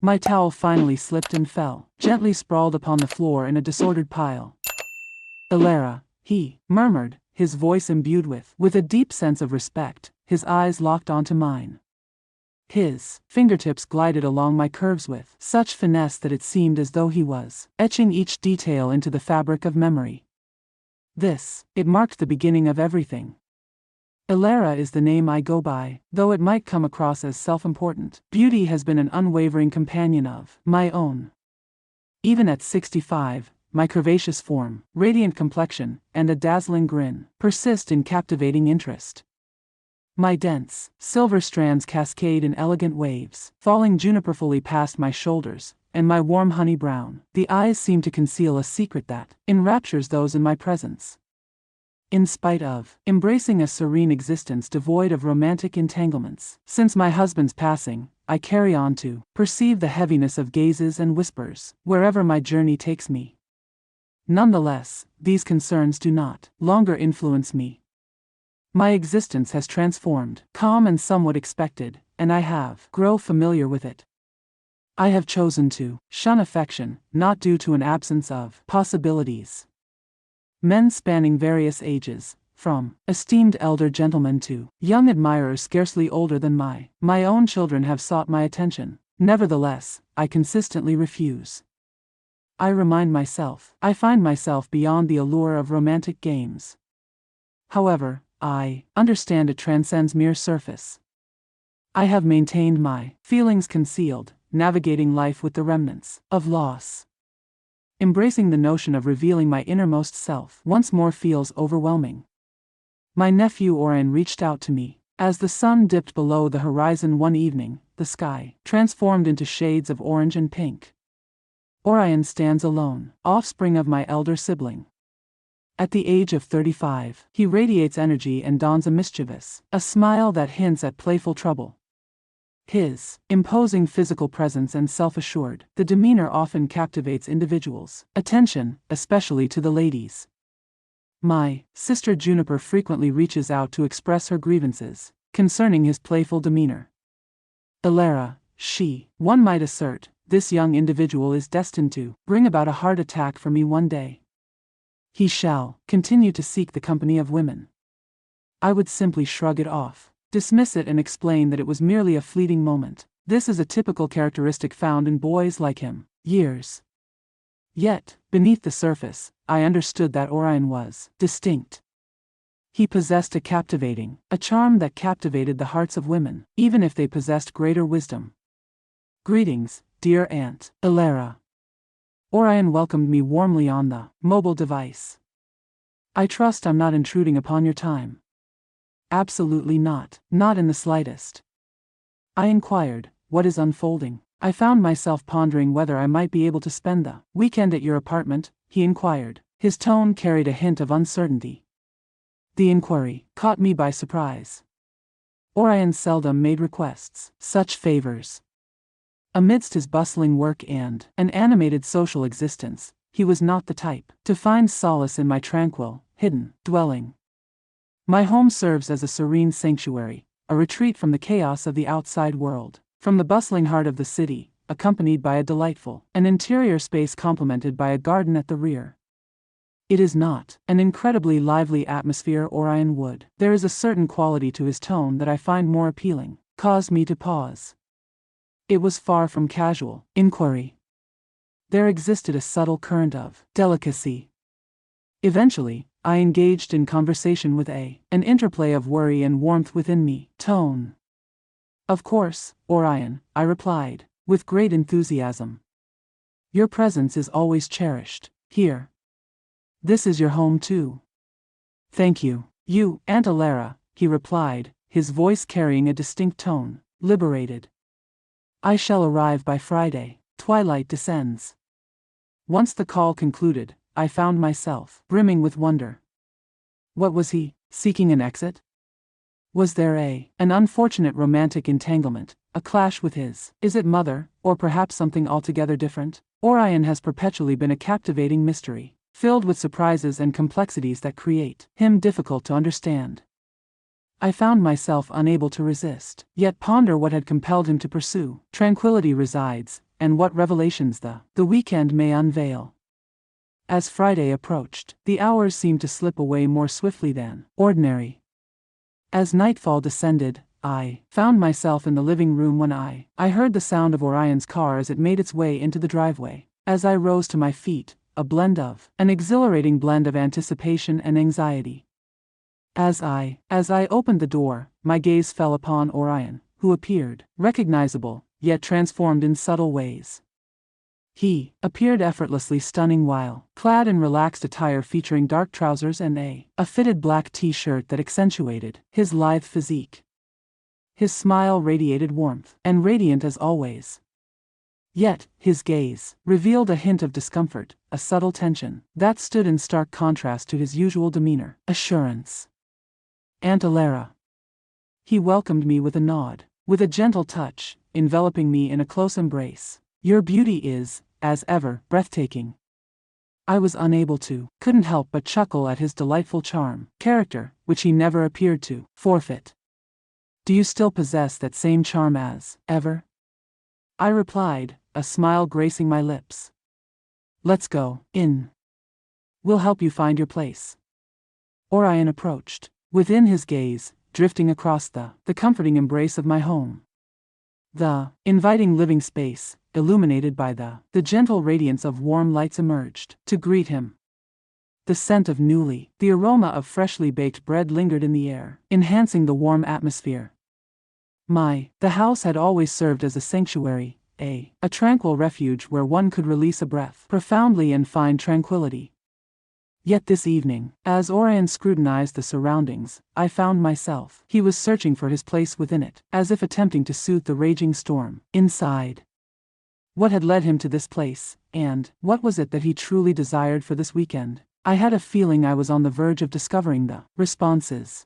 My towel finally slipped and fell, gently sprawled upon the floor in a disordered pile. "Elara," he murmured, his voice imbued with a deep sense of respect, his eyes locked onto mine. His fingertips glided along my curves with such finesse that it seemed as though he was etching each detail into the fabric of memory. It marked the beginning of everything. Elara is the name I go by, though it might come across as self-important. Beauty has been an unwavering companion of my own. Even at 65, my curvaceous form, radiant complexion, and a dazzling grin persist in captivating interest. My dense, silver strands cascade in elegant waves, falling juniper-fully past my shoulders, and my warm honey brown. The eyes seem to conceal a secret that enraptures those in my presence. In spite of embracing a serene existence devoid of romantic entanglements, since my husband's passing, I carry on to perceive the heaviness of gazes and whispers wherever my journey takes me. Nonetheless, these concerns do not longer influence me. My existence has transformed, calm and somewhat expected, and I have grown familiar with it. I have chosen to shun affection, not due to an absence of possibilities. Men spanning various ages, from esteemed elder gentlemen to young admirers scarcely older than my own children, have sought my attention. Nevertheless, I consistently refuse. I find myself beyond the allure of romantic games. However, I understand it transcends mere surface. I have maintained my feelings concealed, navigating life with the remnants of loss. Embracing the notion of revealing my innermost self once more feels overwhelming. My nephew Orion reached out to me. As the sun dipped below the horizon one evening, the sky transformed into shades of orange and pink. Orion stands alone, offspring of my elder sibling. At the age of 35, he radiates energy and dons a smile that hints at playful trouble. His imposing physical presence and self-assured, the demeanor often captivates individuals' attention, especially to the ladies. My sister Juniper frequently reaches out to express her grievances concerning his playful demeanor. Elara, one might assert, this young individual is destined to bring about a heart attack for me one day. He shall continue to seek the company of women. I would simply shrug it off, dismiss it, and explain that it was merely a fleeting moment. This is a typical characteristic found in boys like him. Yet, beneath the surface, I understood that Orion was distinct. He possessed a charm that captivated the hearts of women, even if they possessed greater wisdom. "Greetings, dear Aunt Elara." Orion welcomed me warmly on the mobile device. "I trust I'm not intruding upon your time." "Absolutely not, not in the slightest." I inquired, "What is unfolding?" "I found myself pondering whether I might be able to spend the weekend at your apartment," he inquired. His tone carried a hint of uncertainty. The inquiry caught me by surprise. Orion seldom made such favors. Amidst his bustling work and an animated social existence, he was not the type to find solace in my tranquil, hidden dwelling. My home serves as a serene sanctuary, a retreat from the chaos of the outside world, from the bustling heart of the city, accompanied by a delightful, an interior space complemented by a garden at the rear. It is not an incredibly lively atmosphere Orion would. There is a certain quality to his tone that I find more appealing, caused me to pause. It was far from casual inquiry. There existed a subtle current of delicacy. Eventually, I engaged in conversation with an interplay of worry and warmth within me. Tone. "Of course, Orion," I replied, with great enthusiasm. "Your presence is always cherished here. This is your home too." "Thank you. You, Aunt Elara," he replied, his voice carrying a distinct tone, liberated. "I shall arrive by Friday. Twilight descends." Once the call concluded, I found myself brimming with wonder. What was he seeking? An exit? Was there an unfortunate romantic entanglement, a clash with his mother, or perhaps something altogether different? Orion has perpetually been a captivating mystery, filled with surprises and complexities that create him difficult to understand. I found myself unable to resist, yet ponder what had compelled him to pursue. Tranquility resides, and what revelations the weekend may unveil. As Friday approached, the hours seemed to slip away more swiftly than ordinary. As nightfall descended, I found myself in the living room when I heard the sound of Orion's car as it made its way into the driveway. As I rose to my feet, an exhilarating blend of anticipation and anxiety. As I opened the door, my gaze fell upon Orion, who appeared recognizable, yet transformed in subtle ways. He appeared effortlessly stunning while clad in relaxed attire featuring dark trousers and a fitted black t-shirt that accentuated his lithe physique. His smile radiated warmth, and radiant as always. Yet, his gaze revealed a hint of discomfort, a subtle tension, that stood in stark contrast to his usual demeanor, assurance. "Aunt Alara." He welcomed me with a nod, with a gentle touch, enveloping me in a close embrace. "Your beauty is, as ever, breathtaking." I was couldn't help but chuckle at his delightful character, which he never appeared to forfeit. "Do you still possess that same charm as ever?" I replied, a smile gracing my lips. "Let's go in. We'll help you find your place." Orion approached, within his gaze, drifting across the comforting embrace of my home. The inviting living space, illuminated by the gentle radiance of warm lights, emerged to greet him. The scent of the aroma of freshly baked bread lingered in the air, enhancing the warm atmosphere. The house had always served as a sanctuary, a tranquil refuge where one could release a breath profoundly and find tranquility. Yet this evening, as Orion scrutinized the surroundings, I found myself. He was searching for his place within it, as if attempting to soothe the raging storm inside. What had led him to this place, and what was it that he truly desired for this weekend? I had a feeling I was on the verge of discovering the responses.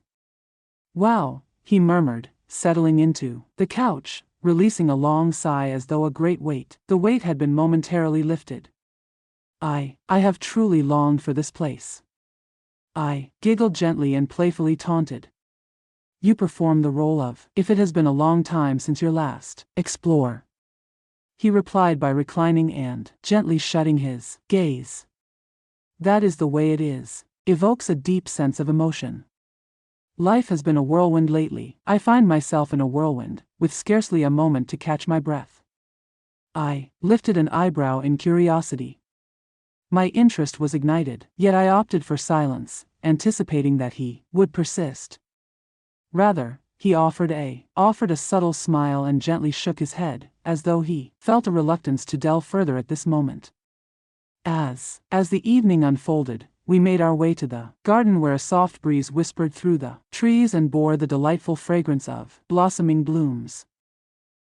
"Wow," he murmured, settling into the couch, releasing a long sigh as though the weight had been momentarily lifted. I have truly longed for this place." I giggled gently and playfully taunted. "You perform the role of, if it has been a long time since your last explore." He replied by reclining and gently shutting his gaze. "That is the way it is." Evokes a deep sense of emotion. Life has been a whirlwind lately. I find myself in a whirlwind, with scarcely a moment to catch my breath. I lifted an eyebrow in curiosity. My interest was ignited, yet I opted for silence, anticipating that he would persist. Rather, he offered a subtle smile and gently shook his head, as though he felt a reluctance to delve further at this moment. As the evening unfolded, we made our way to the garden where a soft breeze whispered through the trees and bore the delightful fragrance of blossoming blooms.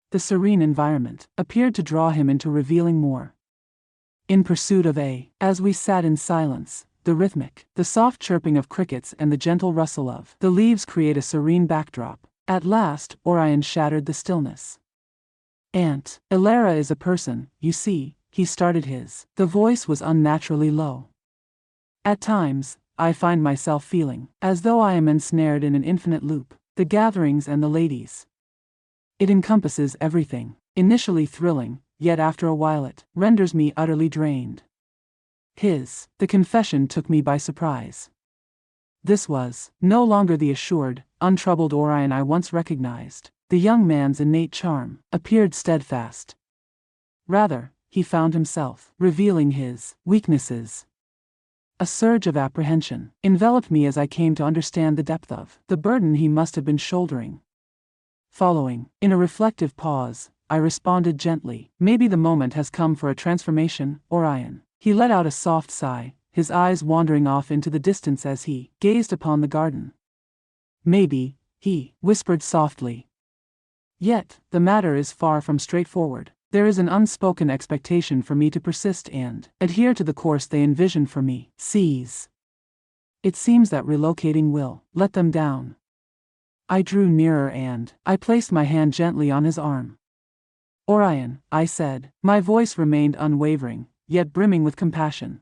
The serene environment appeared to draw him into revealing more. In pursuit of as we sat in silence, the soft chirping of crickets and the gentle rustle of the leaves create a serene backdrop. At last, Orion shattered the stillness. "Aunt Alara is a person, you see," he started the voice was unnaturally low. "At times, I find myself feeling as though I am ensnared in an infinite loop, the gatherings and the ladies. It encompasses everything, initially thrilling, yet after a while it renders me utterly drained." The confession took me by surprise. This was no longer the assured, untroubled Orion I once recognized. The young man's innate charm appeared steadfast. Rather, he found himself revealing his weaknesses. A surge of apprehension enveloped me as I came to understand the depth of the burden he must have been shouldering. Following, in a reflective pause, I responded gently, "Maybe the moment has come for a transformation, Orion." He let out a soft sigh, his eyes wandering off into the distance as he gazed upon the garden. "Maybe," he whispered softly. "Yet, the matter is far from straightforward. There is an unspoken expectation for me to persist and adhere to the course they envision for me. It seems that relocating will let them down." I drew nearer and I placed my hand gently on his arm. "Orion," I said, my voice remained unwavering, yet brimming with compassion.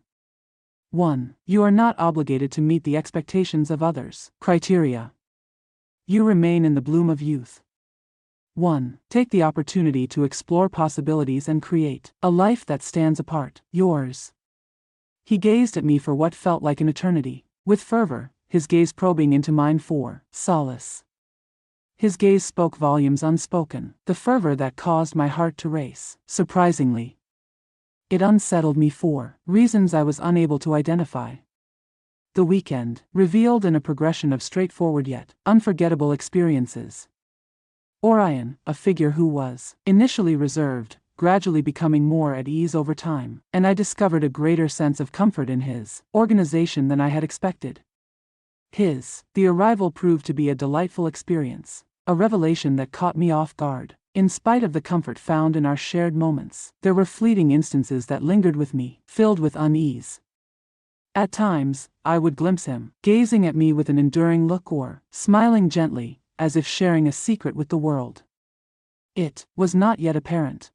1. You are not obligated to meet the expectations of others. Criteria. You remain in the bloom of youth. 1. Take the opportunity to explore possibilities and create a life that stands apart. Yours. He gazed at me for what felt like an eternity. With fervor, his gaze probing into mine for solace. His gaze spoke volumes unspoken, the fervor that caused my heart to race. Surprisingly, it unsettled me for reasons I was unable to identify. The weekend revealed in a progression of straightforward yet unforgettable experiences. Orion, a figure who was initially reserved, gradually becoming more at ease over time, and I discovered a greater sense of comfort in his organization than I had expected. The arrival proved to be a delightful experience, a revelation that caught me off guard. In spite of the comfort found in our shared moments, there were fleeting instances that lingered with me, filled with unease. At times, I would glimpse him, gazing at me with an enduring look or smiling gently, as if sharing a secret with the world. It was not yet apparent.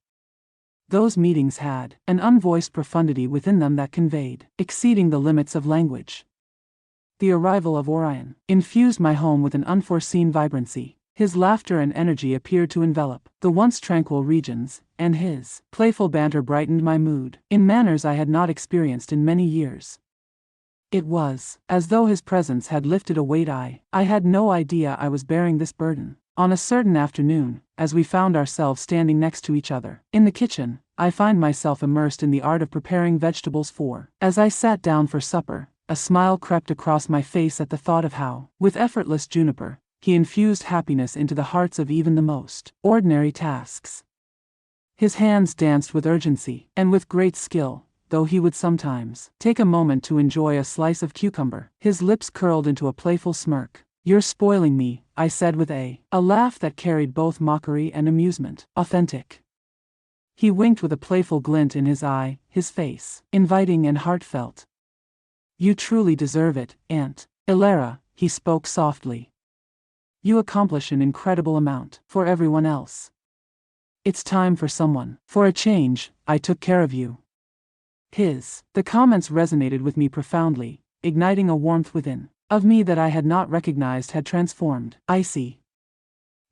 Those meetings had an unvoiced profundity within them that conveyed, exceeding the limits of language. The arrival of Orion infused my home with an unforeseen vibrancy. His laughter and energy appeared to envelop the once tranquil regions, and his playful banter brightened my mood in manners I had not experienced in many years. It was as though his presence had lifted a weight I had no idea I was bearing this burden. On a certain afternoon, as we found ourselves standing next to each other in the kitchen, I find myself immersed in the art of preparing vegetables for. As I sat down for supper, a smile crept across my face at the thought of how, with effortless Juniper, he infused happiness into the hearts of even the most ordinary tasks. His hands danced with urgency and with great skill, though he would sometimes take a moment to enjoy a slice of cucumber. His lips curled into a playful smirk. "You're spoiling me," I said with a laugh that carried both mockery and amusement. "Authentic." He winked with a playful glint in his eye, his face inviting and heartfelt. "You truly deserve it, Aunt Elara," he spoke softly. "You accomplish an incredible amount for everyone else. It's time for someone. For a change, I took care of you." The comments resonated with me profoundly, igniting a warmth within of me that I had not recognized had transformed. I see.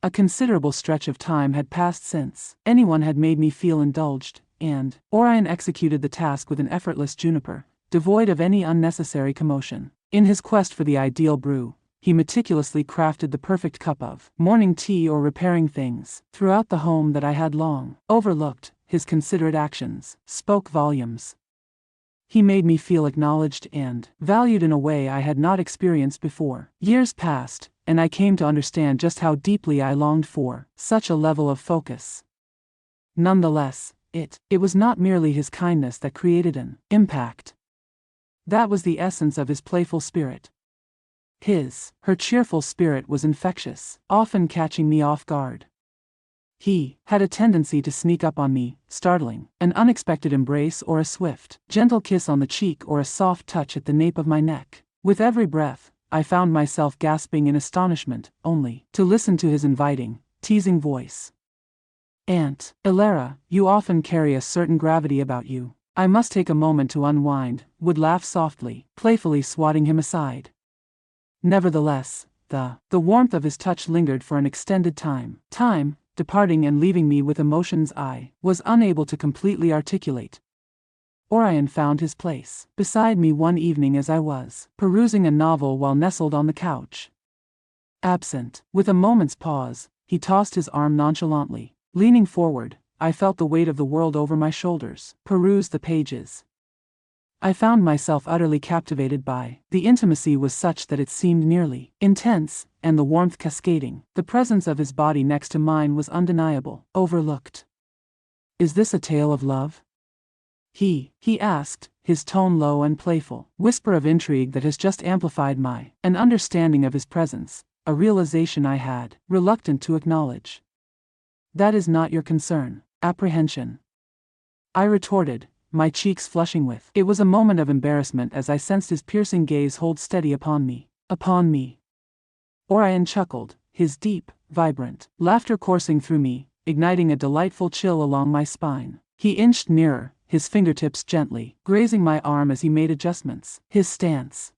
A considerable stretch of time had passed since anyone had made me feel indulged, and Orion executed the task with an effortless Juniper, devoid of any unnecessary commotion. In his quest for the ideal brew, he meticulously crafted the perfect cup of morning tea or repairing things throughout the home that I had long overlooked. His considerate actions spoke volumes. He made me feel acknowledged and valued in a way I had not experienced before. Years passed, and I came to understand just how deeply I longed for such a level of focus. Nonetheless, it was not merely his kindness that created an impact. That was the essence of his playful spirit. Her cheerful spirit was infectious, often catching me off guard. He had a tendency to sneak up on me, startling, an unexpected embrace or a swift, gentle kiss on the cheek or a soft touch at the nape of my neck. With every breath, I found myself gasping in astonishment, only to listen to his inviting, teasing voice. "Aunt Elara, you often carry a certain gravity about you. I must take a moment to unwind," would laugh softly, playfully swatting him aside. Nevertheless, the warmth of his touch lingered for an extended time, departing and leaving me with emotions I was unable to completely articulate. Orion found his place beside me one evening as I was perusing a novel while nestled on the couch. Absent, with a moment's pause, he tossed his arm nonchalantly. Leaning forward, I felt the weight of the world over my shoulders, perused the pages. I found myself utterly captivated by the intimacy was such that it seemed nearly intense, and the warmth cascading. The presence of his body next to mine was undeniable, overlooked. "Is this a tale of love?" He asked, his tone low and playful, whisper of intrigue that has just amplified an understanding of his presence, a realization I had, reluctant to acknowledge. "That is not your concern, apprehension," I retorted, my cheeks flushing with. It was a moment of embarrassment as I sensed his piercing gaze hold steady upon me. Orion chuckled, his deep, vibrant laughter coursing through me, igniting a delightful chill along my spine. He inched nearer, his fingertips gently grazing my arm as he made adjustments. His stance.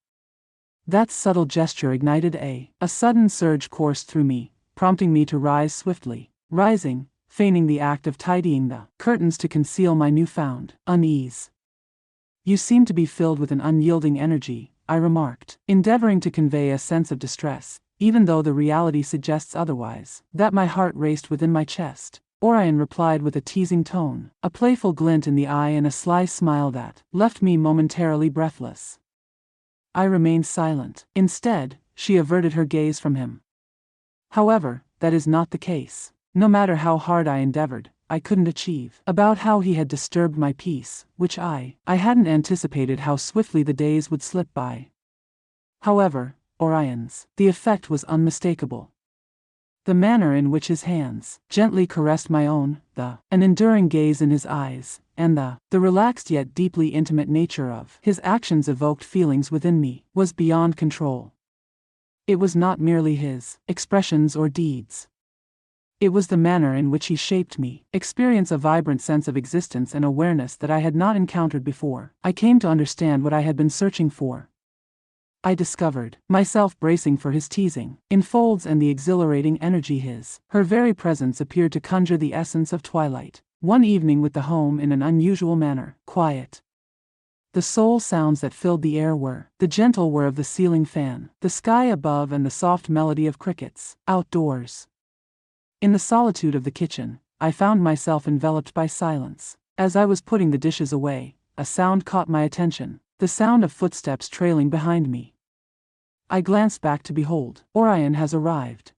That subtle gesture ignited a sudden surge coursed through me, prompting me to rise swiftly. rising, feigning the act of tidying the curtains to conceal my newfound unease. "You seem to be filled with an unyielding energy," I remarked, endeavoring to convey a sense of distress, even though the reality suggests otherwise. That my heart raced within my chest. Orion replied with a teasing tone, a playful glint in the eye and a sly smile that left me momentarily breathless. I remained silent. Instead, she averted her gaze from him. However, that is not the case. No matter how hard I endeavored, I couldn't achieve. About how he had disturbed my peace, which I hadn't anticipated how swiftly the days would slip by. However, the effect was unmistakable. The manner in which his hands gently caressed my own, an enduring gaze in his eyes, and the relaxed yet deeply intimate nature of his actions evoked feelings within me, was beyond control. It was not merely his expressions or deeds. It was the manner in which he shaped me, experience a vibrant sense of existence and awareness that I had not encountered before. I came to understand what I had been searching for. I discovered myself bracing for his teasing, in folds and the exhilarating energy her very presence appeared to conjure the essence of twilight. One evening with the home in an unusual manner, quiet. The sole sounds that filled the air were the gentle whir of the ceiling fan, the sky above and the soft melody of crickets, outdoors. In the solitude of the kitchen, I found myself enveloped by silence. As I was putting the dishes away, a sound caught my attention, the sound of footsteps trailing behind me. I glanced back to behold, Orion has arrived.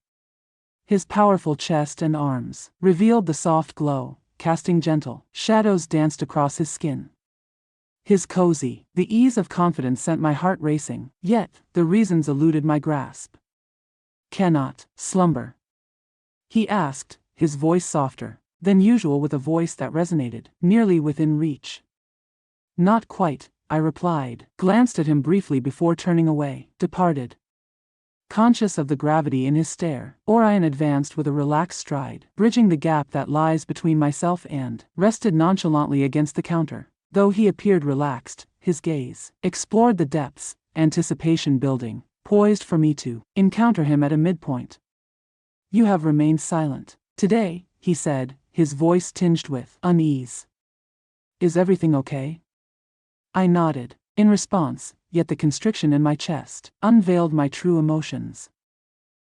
His powerful chest and arms revealed the soft glow, casting gentle shadows danced across his skin. His the ease of confidence sent my heart racing, yet the reasons eluded my grasp. "Cannot slumber?" he asked, his voice softer than usual with a voice that resonated nearly within reach. "Not quite," I replied, glanced at him briefly before turning away, departed. Conscious of the gravity in his stare, Orion advanced with a relaxed stride, bridging the gap that lies between myself and rested nonchalantly against the counter. Though he appeared relaxed, his gaze explored the depths, anticipation building, poised for me to encounter him at a midpoint. "You have remained silent today," he said, his voice tinged with unease. "Is everything okay?" I nodded, in response, yet the constriction in my chest unveiled my true emotions.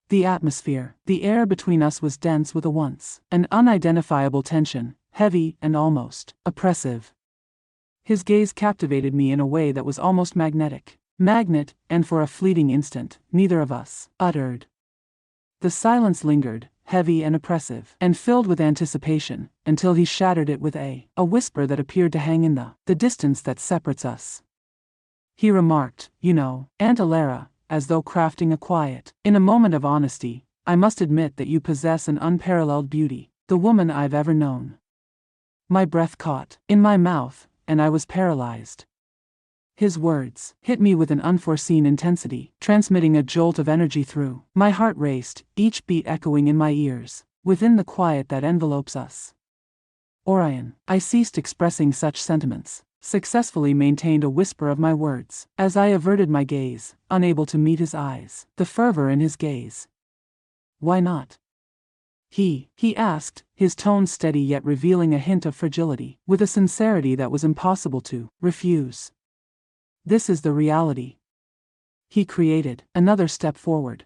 The atmosphere, the air between us was dense with an unidentifiable tension, heavy and almost oppressive. His gaze captivated me in a way that was almost magnetic, and for a fleeting instant, neither of us uttered. The silence lingered, heavy and oppressive, and filled with anticipation, until he shattered it with a whisper that appeared to hang in the distance that separates us. He remarked, "You know, Aunt Alara," as though crafting a quiet. "In a moment of honesty, I must admit that you possess an unparalleled beauty, the woman I've ever known." My breath caught in my mouth, and I was paralyzed. His words hit me with an unforeseen intensity, transmitting a jolt of energy through. My heart raced, each beat echoing in my ears, within the quiet that envelopes us. "Orion," I ceased expressing such sentiments, successfully maintained a whisper of my words, as I averted my gaze, unable to meet his eyes, the fervor in his gaze. "Why not?" He asked, his tone steady yet revealing a hint of fragility, with a sincerity that was impossible to refuse. "This is the reality." He created another step forward.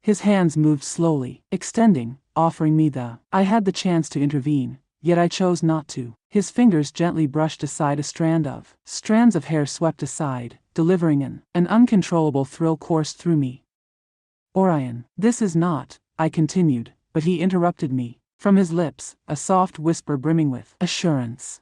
His hands moved slowly, extending, offering me I had the chance to intervene, yet I chose not to. His fingers gently brushed aside strands of hair swept aside, delivering an uncontrollable thrill coursed through me. "Orion, this is not," I continued, but he interrupted me. From his lips, a soft whisper brimming with assurance.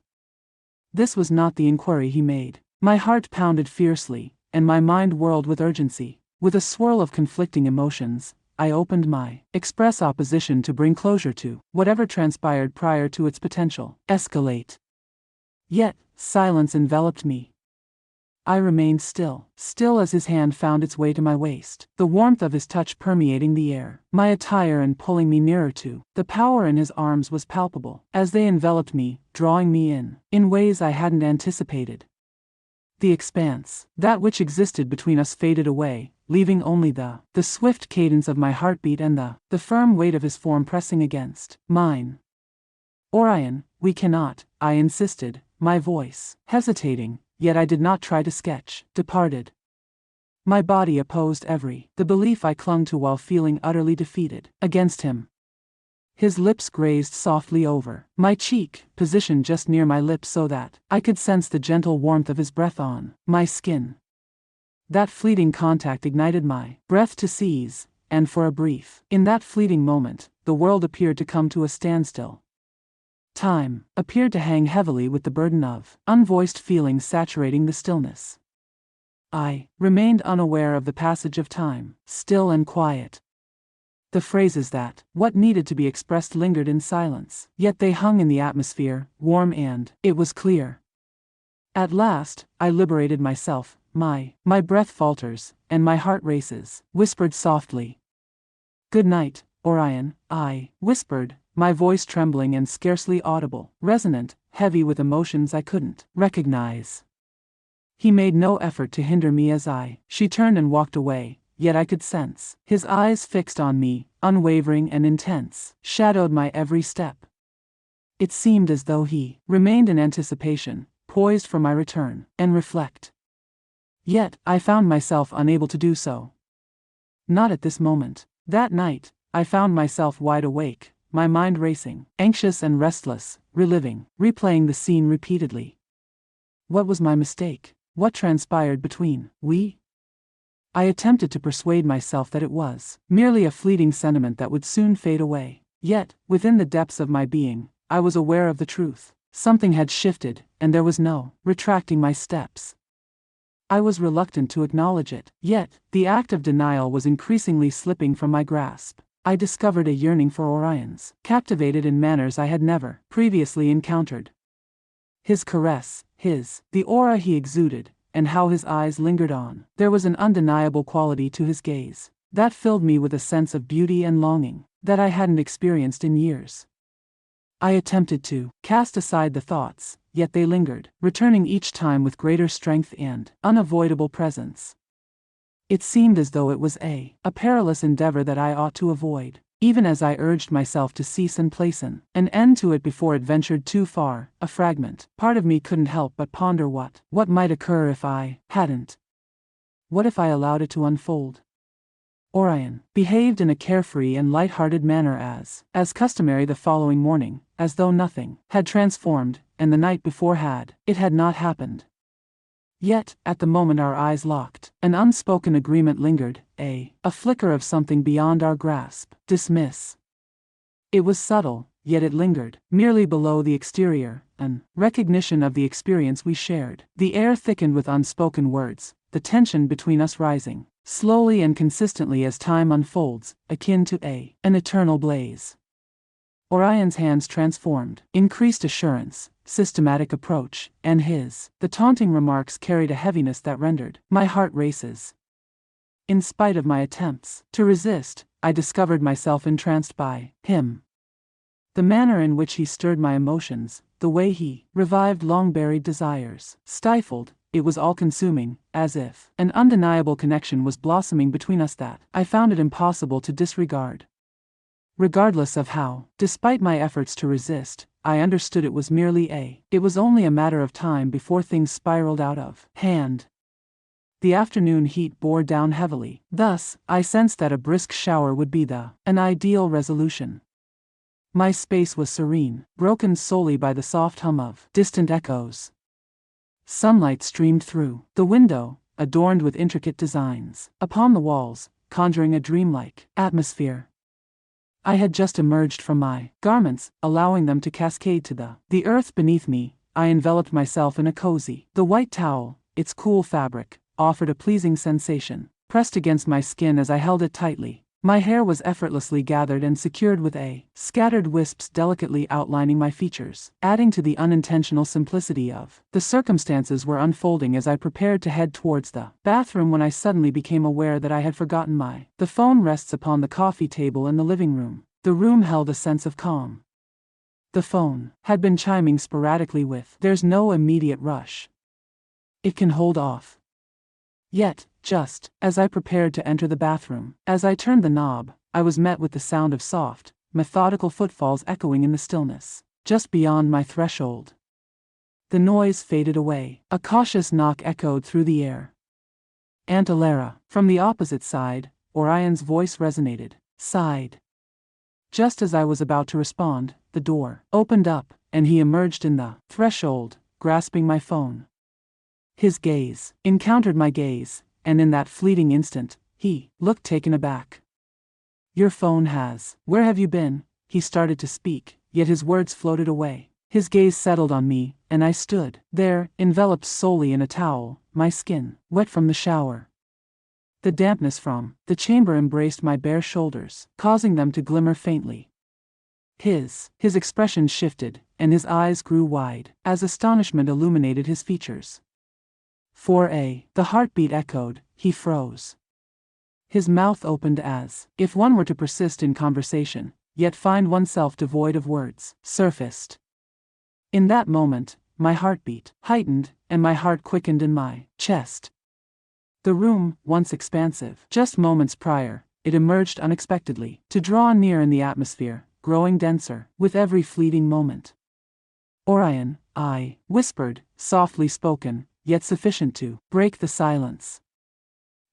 This was not the inquiry he made. My heart pounded fiercely, and my mind whirled with urgency. With a swirl of conflicting emotions, I opened my express opposition to bring closure to whatever transpired prior to its potential escalate. Yet, silence enveloped me. I remained still as his hand found its way to my waist, the warmth of his touch permeating the air, my attire and pulling me nearer to. The power in his arms was palpable, as they enveloped me, drawing me in ways I hadn't anticipated. The expanse, that which existed between us faded away, leaving only the swift cadence of my heartbeat and the firm weight of his form pressing against mine. Orion, we cannot, I insisted, my voice, hesitating, yet I did not try to sketch, departed. My body opposed the belief I clung to while feeling utterly defeated, against him. His lips grazed softly over my cheek, positioned just near my lips so that I could sense the gentle warmth of his breath on my skin. That fleeting contact ignited my breath to seize, and for in that fleeting moment, the world appeared to come to a standstill. Time appeared to hang heavily with the burden of unvoiced feelings saturating the stillness. I remained unaware of the passage of time, still and quiet. The phrases that what needed to be expressed lingered in silence, yet they hung in the atmosphere, warm and, it was clear. At last, I liberated myself, my breath falters, and my heart races, whispered softly. "Good night, Orion," I whispered, my voice trembling and scarcely audible, resonant, heavy with emotions I couldn't recognize. He made no effort to hinder me as she turned and walked away, yet I could sense his eyes fixed on me, unwavering and intense, shadowed my every step. It seemed as though he remained in anticipation, poised for my return, and reflect. Yet, I found myself unable to do so. Not at this moment. That night, I found myself wide awake, my mind racing, anxious and restless, replaying the scene repeatedly. What was my mistake? What transpired between we? I attempted to persuade myself that it was merely a fleeting sentiment that would soon fade away. Yet, within the depths of my being, I was aware of the truth. Something had shifted, and there was no retracting my steps. I was reluctant to acknowledge it, yet, the act of denial was increasingly slipping from my grasp. I discovered a yearning for Orion's, captivated in manners I had never previously encountered. His caress, the aura he exuded, and how his eyes lingered on. There was an undeniable quality to his gaze that filled me with a sense of beauty and longing that I hadn't experienced in years. I attempted to cast aside the thoughts, yet they lingered, returning each time with greater strength and unavoidable presence. It seemed as though it was a perilous endeavor that I ought to avoid, even as I urged myself to cease and place an end to it before it ventured too far. A fragment part of me couldn't help but ponder what might occur if I hadn't. What if I allowed it to unfold? Orion behaved in a carefree and light-hearted manner as customary the following morning, as though nothing had transformed, and the night before had not happened. Yet, at the moment our eyes locked, an unspoken agreement lingered, a flicker of something beyond our grasp. Dismiss. It was subtle, yet it lingered, merely below the exterior, an recognition of the experience we shared. The air thickened with unspoken words, the tension between us rising, slowly and consistently as time unfolds, akin to an eternal blaze. Orion's hands transformed, increased assurance, systematic approach, and the taunting remarks carried a heaviness that rendered my heart races. In spite of my attempts to resist, I discovered myself entranced by him. The manner in which he stirred my emotions, the way he revived long-buried desires, stifled, it was all-consuming, as if an undeniable connection was blossoming between us that I found it impossible to disregard. Regardless of how, despite my efforts to resist, I understood it was only a matter of time before things spiraled out of hand. The afternoon heat bore down heavily, thus, I sensed that a brisk shower would be an ideal resolution. My space was serene, broken solely by the soft hum of distant echoes. Sunlight streamed through the window, adorned with intricate designs upon the walls, conjuring a dreamlike atmosphere. I had just emerged from my garments, allowing them to cascade to the earth beneath me. I enveloped myself in a cozy, the white towel, its cool fabric, offered a pleasing sensation, pressed against my skin as I held it tightly. My hair was effortlessly gathered and secured with scattered wisps delicately outlining my features, adding to the unintentional simplicity of the circumstances were unfolding as I prepared to head towards the bathroom when I suddenly became aware that I had forgotten the phone rests upon the coffee table in the living room. The room held a sense of calm. The phone had been chiming sporadically with "There's no immediate rush. It can hold off." Yet, just as I prepared to enter the bathroom. As I turned the knob, I was met with the sound of soft, methodical footfalls echoing in the stillness, just beyond my threshold. The noise faded away. A cautious knock echoed through the air. "Aunt Alara." From the opposite side, Orion's voice resonated. Sighed. Just as I was about to respond, the door opened up, and he emerged in the threshold, grasping my phone. His gaze encountered my gaze, and in that fleeting instant, he looked taken aback. "Your phone has. Where have you been?" He started to speak, yet his words floated away. His gaze settled on me, and I stood there, enveloped solely in a towel, my skin wet from the shower. The dampness from the chamber embraced my bare shoulders, causing them to glimmer faintly. His expression shifted, and his eyes grew wide, as astonishment illuminated his features. The heartbeat echoed, he froze. His mouth opened as if one were to persist in conversation, yet find oneself devoid of words, surfaced. In that moment, my heartbeat heightened, and my heart quickened in my chest. The room, once expansive just moments prior, it emerged unexpectedly, to draw near in the atmosphere, growing denser with every fleeting moment. "Orion," I whispered, softly spoken, yet sufficient to break the silence.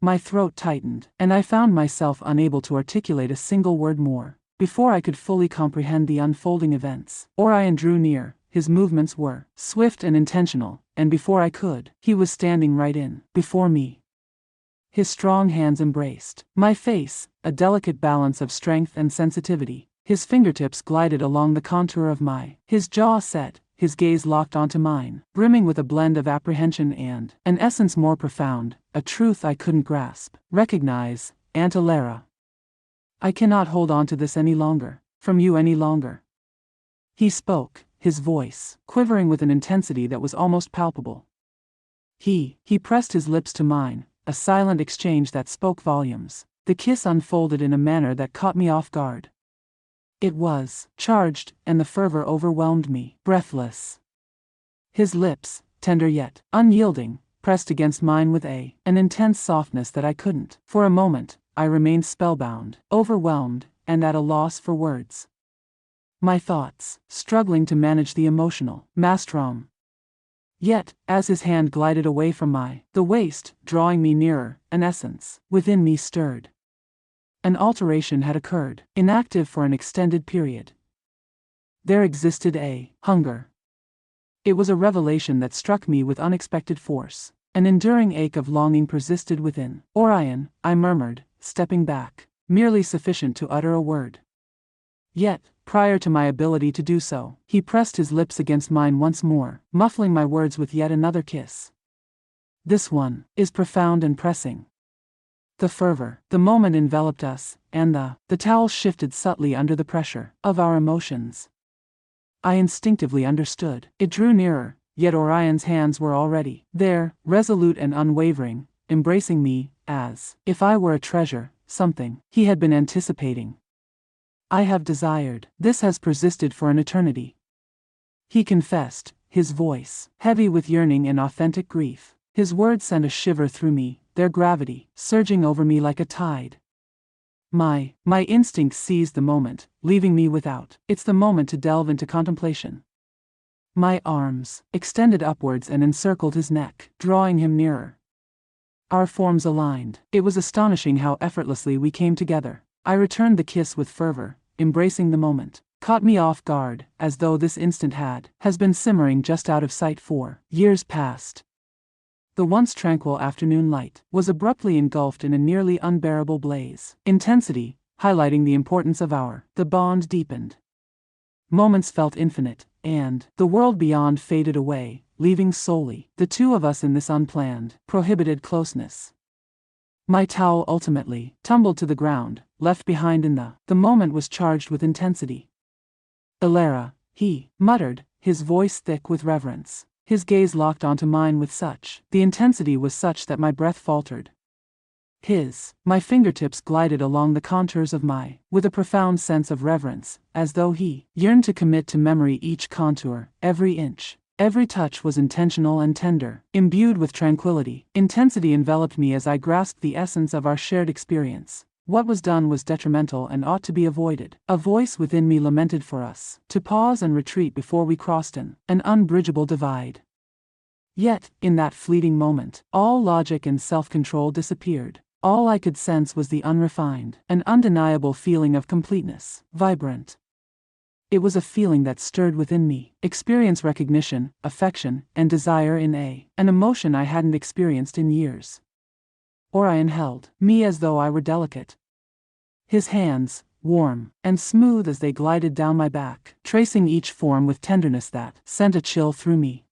My throat tightened, and I found myself unable to articulate a single word more. Before I could fully comprehend the unfolding events, Orion drew near. His movements were swift and intentional, and before I could, he was standing right before me. His strong hands embraced my face, a delicate balance of strength and sensitivity. His fingertips glided along the contour of his jaw set, his gaze locked onto mine, brimming with a blend of apprehension and an essence more profound, a truth I couldn't grasp. "Recognize, Aunt Alara. I cannot hold on to this any longer, from you any longer." He spoke, his voice quivering with an intensity that was almost palpable. He pressed his lips to mine, a silent exchange that spoke volumes. The kiss unfolded in a manner that caught me off guard. It was charged, and the fervor overwhelmed me, breathless. His lips, tender yet unyielding, pressed against mine with an intense softness that I couldn't. For a moment, I remained spellbound, overwhelmed, and at a loss for words. My thoughts struggling to manage the emotional maelstrom. Yet, as his hand glided away from the waist, drawing me nearer, an essence within me stirred. An alteration had occurred, inactive for an extended period. There existed a hunger. It was a revelation that struck me with unexpected force. An enduring ache of longing persisted within. "Orion," I murmured, stepping back, merely sufficient to utter a word. Yet, prior to my ability to do so, he pressed his lips against mine once more, muffling my words with yet another kiss. "This one is profound and pressing." The fervor, the moment enveloped us, and the towel shifted subtly under the pressure of our emotions. I instinctively understood. It drew nearer, yet Orion's hands were already there, resolute and unwavering, embracing me, as if I were a treasure, something he had been anticipating. "I have desired. This has persisted for an eternity," he confessed, his voice heavy with yearning and authentic grief. His words sent a shiver through me, their gravity surging over me like a tide. My instinct seized the moment, leaving me without. It's the moment to delve into contemplation. My arms extended upwards and encircled his neck, drawing him nearer. Our forms aligned. It was astonishing how effortlessly we came together. I returned the kiss with fervor, embracing the moment. Caught me off guard, as though this instant has been simmering just out of sight for years past. The once tranquil afternoon light was abruptly engulfed in a nearly unbearable blaze. Intensity, highlighting the importance of the bond deepened. Moments felt infinite, and the world beyond faded away, leaving solely the two of us in this unplanned, prohibited closeness. My towel ultimately tumbled to the ground, left behind in the moment was charged with intensity. "Alara," he muttered, his voice thick with reverence. His gaze locked onto mine with the intensity was such that my breath faltered. My fingertips glided along the contours of with a profound sense of reverence, as though he yearned to commit to memory each contour, every inch Every touch was intentional and tender, imbued with tranquility. Intensity enveloped me as I grasped the essence of our shared experience. What was done was detrimental and ought to be avoided. A voice within me lamented for us to pause and retreat before we crossed an unbridgeable divide. Yet, in that fleeting moment, all logic and self-control disappeared. All I could sense was the unrefined, an undeniable feeling of completeness, vibrant. It was a feeling that stirred within me, experience recognition, affection, and desire in an emotion I hadn't experienced in years. Orion held me as though I were delicate. His hands, warm and smooth as they glided down my back, tracing each form with tenderness that sent a chill through me.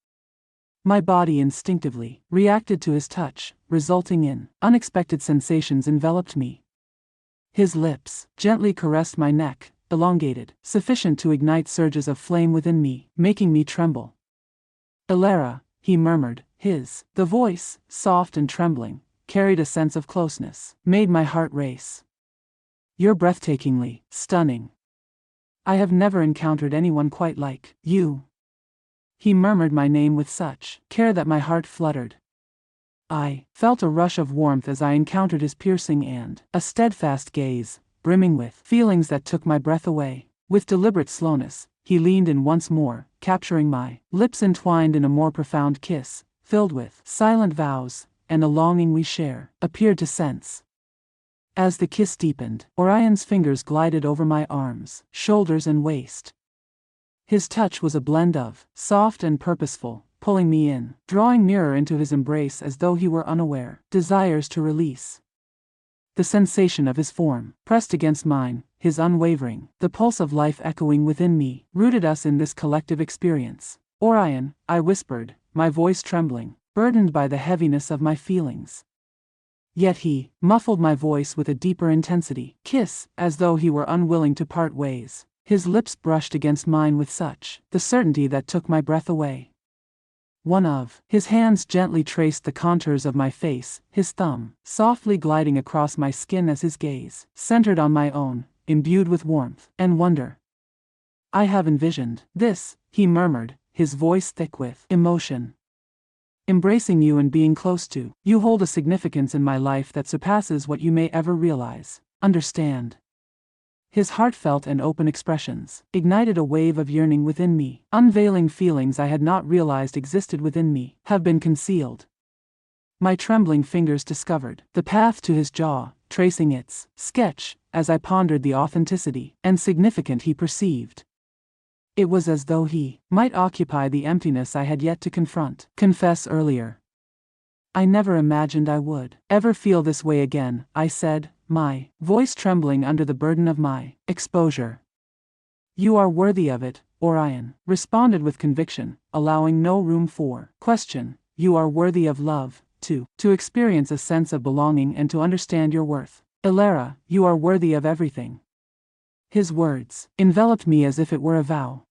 My body instinctively reacted to his touch, resulting in unexpected sensations enveloped me. His lips gently caressed my neck, elongated, sufficient to ignite surges of flame within me, making me tremble. "Elara," he murmured, the voice, soft and trembling, carried a sense of closeness, made my heart race. "You're breathtakingly stunning. I have never encountered anyone quite like you." He murmured my name with such care that my heart fluttered. I felt a rush of warmth as I encountered his piercing and a steadfast gaze, brimming with feelings that took my breath away. With deliberate slowness, he leaned in once more, capturing my lips entwined in a more profound kiss, filled with silent vows, and a longing we appeared to sense. As the kiss deepened, Orion's fingers glided over my arms, shoulders and waist. His touch was a blend of soft and purposeful, pulling me in, drawing nearer into his embrace as though he were unaware, desires to release. The sensation of his form, pressed against mine, his unwavering, the pulse of life echoing within me, rooted us in this collective experience. "Orion," I whispered, my voice trembling, burdened by the heaviness of my feelings. Yet he muffled my voice with a deeper intensity. "Kiss," as though he were unwilling to part ways. His lips brushed against mine with such the certainty that took my breath away. One of his hands gently traced the contours of my face, his thumb softly gliding across my skin as his gaze centered on my own, imbued with warmth and wonder. "I have envisioned this," he murmured, his voice thick with emotion. "Embracing you and being close to you hold a significance in my life that surpasses what you may ever realize. Understand." His heartfelt and open expressions ignited a wave of yearning within me, unveiling feelings I had not realized existed within me, have been concealed. My trembling fingers discovered the path to his jaw, tracing its sketch, as I pondered the authenticity and significance he perceived. It was as though he might occupy the emptiness I had yet to confess earlier. "I never imagined I would ever feel this way again," I said, my voice trembling under the burden of my exposure. "You are worthy of it," Orion responded with conviction, allowing no room for question. "You are worthy of love, to experience a sense of belonging and to understand your worth. Elara, you are worthy of everything." His words enveloped me as if it were a vow.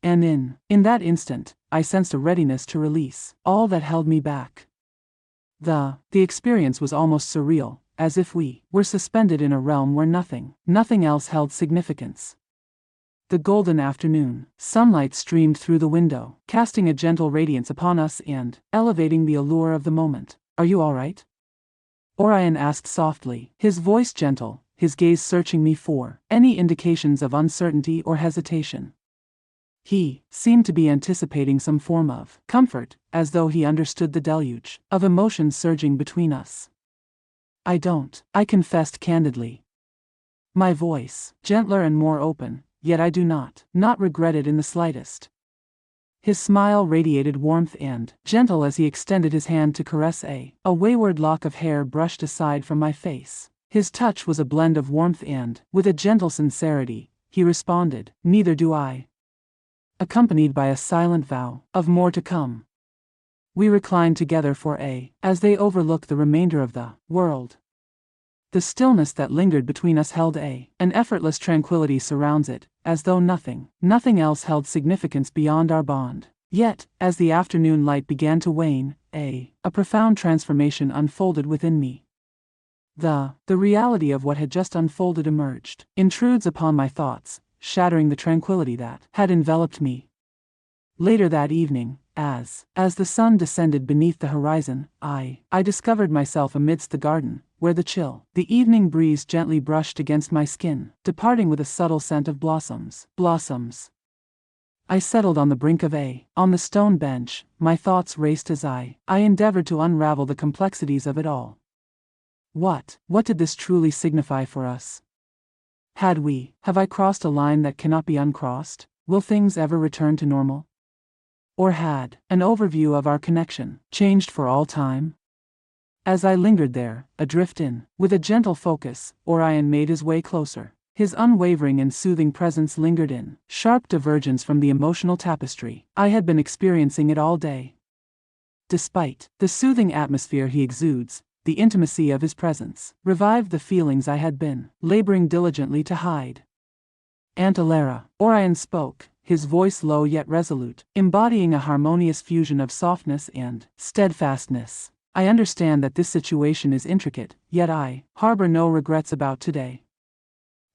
And in that instant, I sensed a readiness to release all that held me back. The experience was almost surreal, as if we were suspended in a realm where nothing else held significance. The golden afternoon sunlight streamed through the window, casting a gentle radiance upon us and elevating the allure of the moment. "Are you all right?" Orion asked softly, his voice gentle, his gaze searching me for any indications of uncertainty or hesitation. He seemed to be anticipating some form of comfort, as though he understood the deluge of emotions surging between us. "I don't," I confessed candidly. My voice, gentler and more open, yet I do not regret it in the slightest. His smile radiated warmth and, gentle as he extended his hand to caress a wayward lock of hair brushed aside from my face. His touch was a blend of warmth and, with a gentle sincerity, he responded, "Neither do I," accompanied by a silent vow of more to come. We reclined together for as they overlooked the remainder of the world. The stillness that lingered between us held an effortless tranquility surrounds it, as though nothing else held significance beyond our bond. Yet, as the afternoon light began to wane, a profound transformation unfolded within me. The reality of what had just unfolded intrudes upon my thoughts, shattering the tranquility that had enveloped me. Later that evening, as the sun descended beneath the horizon, I discovered myself amidst the garden, where the evening breeze gently brushed against my skin, departing with a subtle scent of blossoms. I settled on the brink of on the stone bench, my thoughts raced as I endeavored to unravel the complexities of it all. What did this truly signify for us? Have I crossed a line that cannot be uncrossed? Will things ever return to normal? Or had an overview of our connection changed for all time? As I lingered there, adrift with a gentle focus, Orion made his way closer. His unwavering and soothing presence lingered in sharp divergence from the emotional tapestry I had been experiencing it all day. Despite the soothing atmosphere he exudes, the intimacy of his presence revived the feelings I had been laboring diligently to hide. Aunt Alara, Orion spoke, his voice low yet resolute, embodying a harmonious fusion of softness and steadfastness. I understand that this situation is intricate, yet I harbor no regrets about today.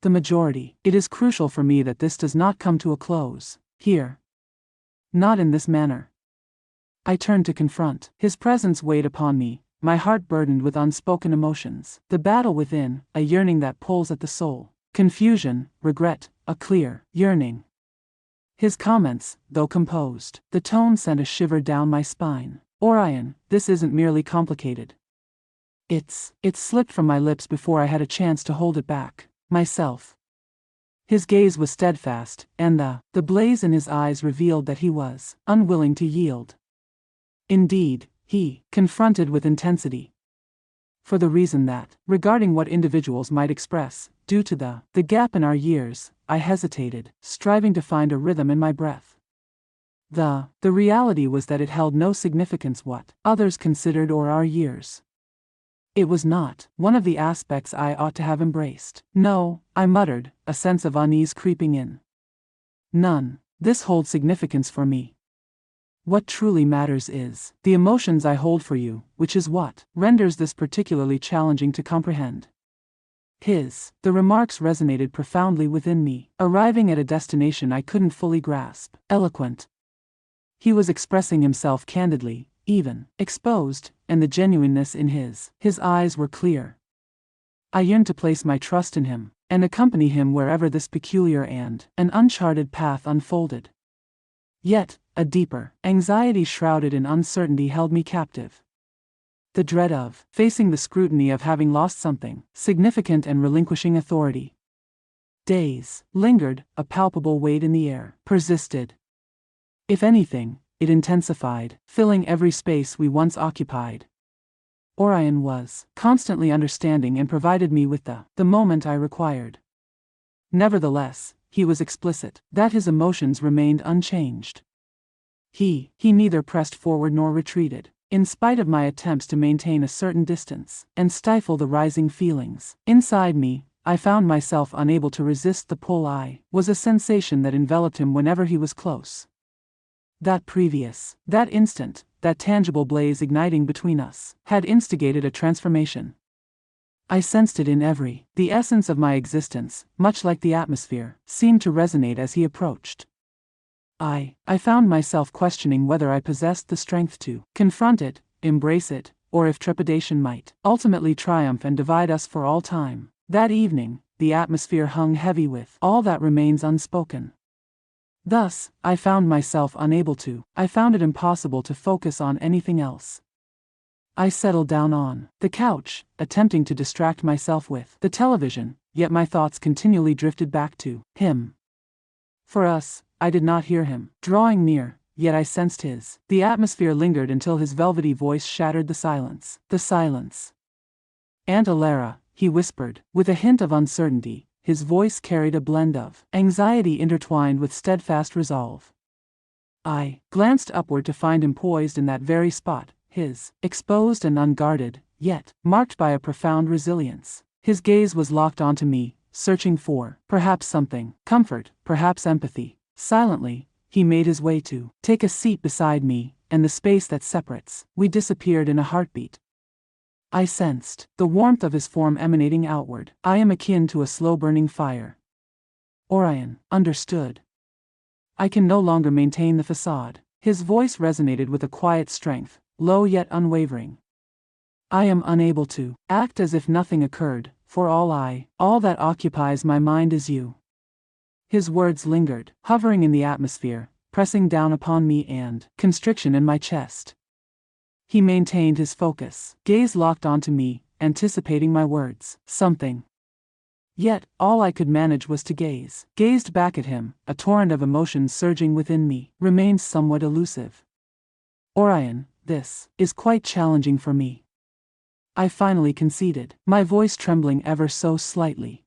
It is crucial for me that this does not come to a close here. Not in this manner. I turned to confront. His presence weighed upon me, my heart burdened with unspoken emotions. The battle within, a yearning that pulls at the soul. Confusion, regret, a clear yearning. His comments, though composed, the tone sent a shiver down my spine. Orion, this isn't merely complicated. It slipped from my lips before I had a chance to hold it back. Myself. His gaze was steadfast, and the blaze in his eyes revealed that he was unwilling to yield. Indeed, he confronted with intensity. For the reason that, regarding what individuals might express, due to the gap in our years, I hesitated, striving to find a rhythm in my breath. The reality was that it held no significance what others considered or our years. It was not one of the aspects I ought to have embraced. No, I muttered, a sense of unease creeping in. None. This holds significance for me. What truly matters is the emotions I hold for you, which is what renders this particularly challenging to comprehend. The remarks resonated profoundly within me, arriving at a destination I couldn't fully grasp. Eloquent. He was expressing himself candidly, even exposed, and the genuineness in his eyes were clear. I yearned to place my trust in him, and accompany him wherever this peculiar and an uncharted path unfolded. Yet, a deeper anxiety shrouded in uncertainty held me captive. The dread of facing the scrutiny of having lost something significant and relinquishing authority. Days lingered, a palpable weight in the air persisted. If anything, it intensified, filling every space we once occupied. Orion was constantly understanding and provided me with the moment I required. Nevertheless, he was explicit that his emotions remained unchanged. He neither pressed forward nor retreated, in spite of my attempts to maintain a certain distance and stifle the rising feelings inside me. I found myself unable to resist the pull. Was a sensation that enveloped him whenever he was close. That instant, that tangible blaze igniting between us, had instigated a transformation. I sensed it in the essence of my existence, much like the atmosphere, seemed to resonate as he approached. I found myself questioning whether I possessed the strength to confront it, embrace it, or if trepidation might ultimately triumph and divide us for all time. That evening, the atmosphere hung heavy with all that remains unspoken. Thus, I found it impossible to focus on anything else. I settled down on the couch, attempting to distract myself with the television, yet my thoughts continually drifted back to him. For us, I did not hear him drawing near, yet I sensed his. The atmosphere lingered until his velvety voice shattered the silence. Aunt Alara, he whispered, with a hint of uncertainty. His voice carried a blend of anxiety intertwined with steadfast resolve. I glanced upward to find him poised in that very spot, his exposed and unguarded, yet marked by a profound resilience. His gaze was locked onto me, searching for perhaps something, comfort, perhaps empathy. Silently, he made his way to take a seat beside me, and the space that separates we disappeared in a heartbeat. I sensed the warmth of his form emanating outward. I am akin to a slow-burning fire. Orion understood. I can no longer maintain the facade. His voice resonated with a quiet strength, low yet unwavering. I am unable to act as if nothing occurred, for all that occupies my mind is you. His words lingered, hovering in the atmosphere, pressing down upon me and constriction in my chest. He maintained his focus, gaze locked onto me, anticipating my words. Something. Yet, all I could manage was to gazed back at him, a torrent of emotions surging within me, remained somewhat elusive. Orion, this is quite challenging for me. I finally conceded, my voice trembling ever so slightly.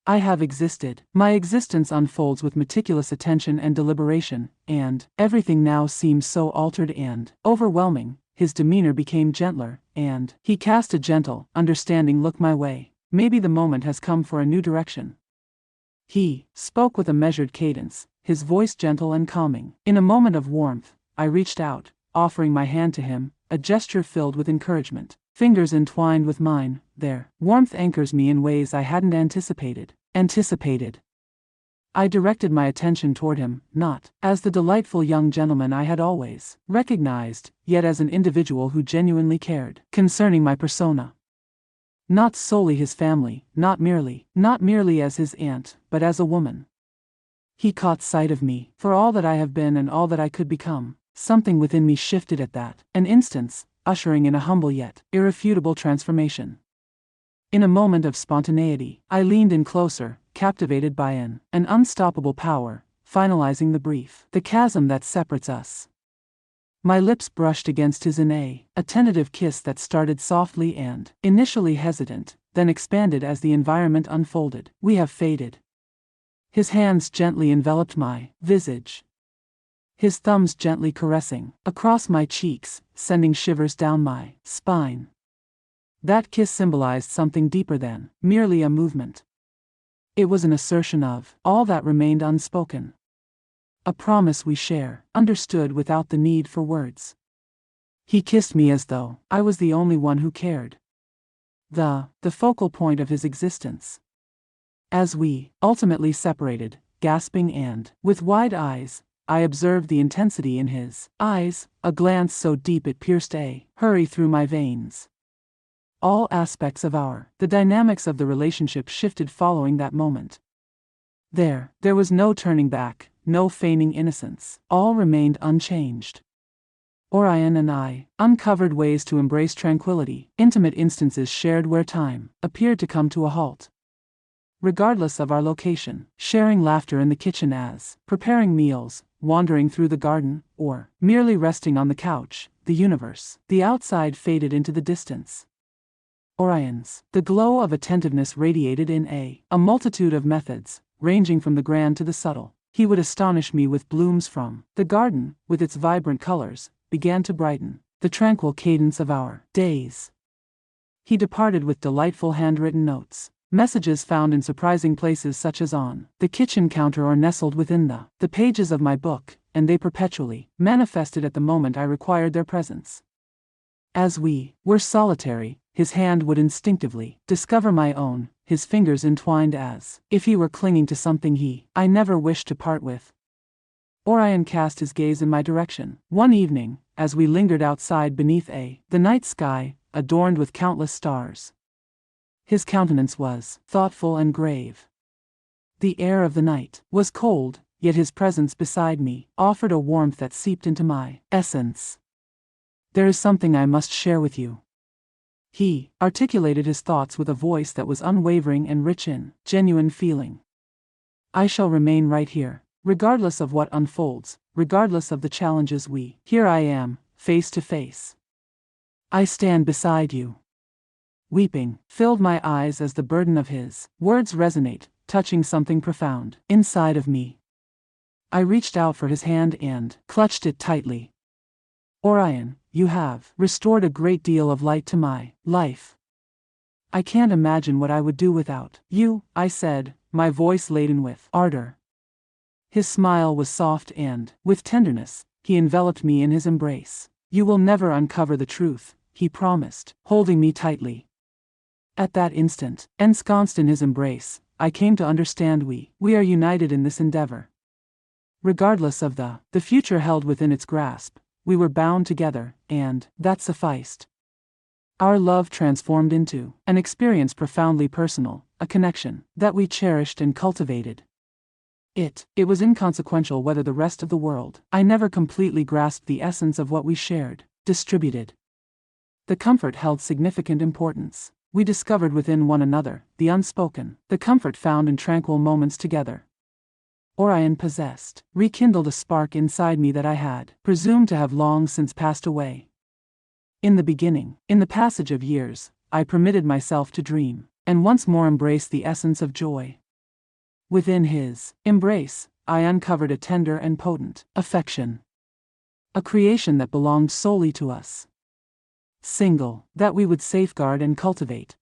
I have existed. My existence unfolds with meticulous attention and deliberation, and everything now seems so altered and overwhelming. His demeanor became gentler, and he cast a gentle, understanding look my way. Maybe the moment has come for a new direction. He spoke with a measured cadence, his voice gentle and calming. In a moment of warmth, I reached out, offering my hand to him, a gesture filled with encouragement. Fingers entwined with mine, their warmth anchors me in ways I hadn't anticipated. I directed my attention toward him, not as the delightful young gentleman I had always recognized, yet as an individual who genuinely cared concerning my persona. Not solely his family, not merely as his aunt, but as a woman. He caught sight of me, for all that I have been and all that I could become. Something within me shifted at that, an instance, ushering in a humble yet irrefutable transformation. In a moment of spontaneity, I leaned in closer, captivated by an unstoppable power, finalizing the chasm that separates us. My lips brushed against his in a tentative kiss that started softly and initially hesitant, then expanded as the environment unfolded. We have faded. His hands gently enveloped my visage, his thumbs gently caressing across my cheeks, sending shivers down my spine. That kiss symbolized something deeper than merely a movement. It was an assertion of all that remained unspoken. A promise we share, understood without the need for words. He kissed me as though I was the only one who cared. The focal point of his existence. As we ultimately separated, gasping and with wide eyes, I observed the intensity in his eyes, a glance so deep it pierced a hurry through my veins. All aspects of the dynamics of the relationship shifted following that moment. There was no turning back, no feigning innocence. All remained unchanged. Orion and I uncovered ways to embrace tranquility, intimate instances shared where time appeared to come to a halt. Regardless of our location, sharing laughter in the kitchen as preparing meals, wandering through the garden, or merely resting on the couch, the outside faded into the distance. The glow of attentiveness radiated in a multitude of methods, ranging from the grand to the subtle. He would astonish me with blooms from the garden, with its vibrant colors, began to brighten the tranquil cadence of our days. He departed with delightful handwritten notes, messages found in surprising places such as on the kitchen counter or nestled within the pages of my book, and they perpetually manifested at the moment I required their presence. As we were solitary, his hand would instinctively discover my own, his fingers entwined as if he were clinging to something I never wished to part with. Orion cast his gaze in my direction. One evening, as we lingered outside beneath the night sky, adorned with countless stars. His countenance was thoughtful and grave. The air of the night was cold, yet his presence beside me offered a warmth that seeped into my essence. "There is something I must share with you." He articulated his thoughts with a voice that was unwavering and rich in genuine feeling. "I shall remain right here, regardless of what unfolds, regardless of the challenges here I am, face to face. I stand beside you." Weeping filled my eyes as the burden of his words resonate, touching something profound inside of me. I reached out for his hand and clutched it tightly. "Orion, you have restored a great deal of light to my life. I can't imagine what I would do without you," I said, my voice laden with ardor. His smile was soft and, with tenderness, he enveloped me in his embrace. "You will never uncover the truth," he promised, holding me tightly. At that instant, ensconced in his embrace, I came to understand we are united in this endeavor. Regardless of the future held within its grasp, we were bound together, and that sufficed. Our love transformed into an experience profoundly personal, a connection that we cherished and cultivated. It was inconsequential whether the rest of the world. I never completely grasped the essence of what we shared, distributed. The comfort held significant importance. We discovered within one another the unspoken, the comfort found in tranquil moments together. Orion possessed, rekindled a spark inside me that I had presumed to have long since passed away. In the beginning, in the passage of years, I permitted myself to dream, and once more embrace the essence of joy. Within his embrace, I uncovered a tender and potent affection. A creation that belonged solely to us. Single, that we would safeguard and cultivate.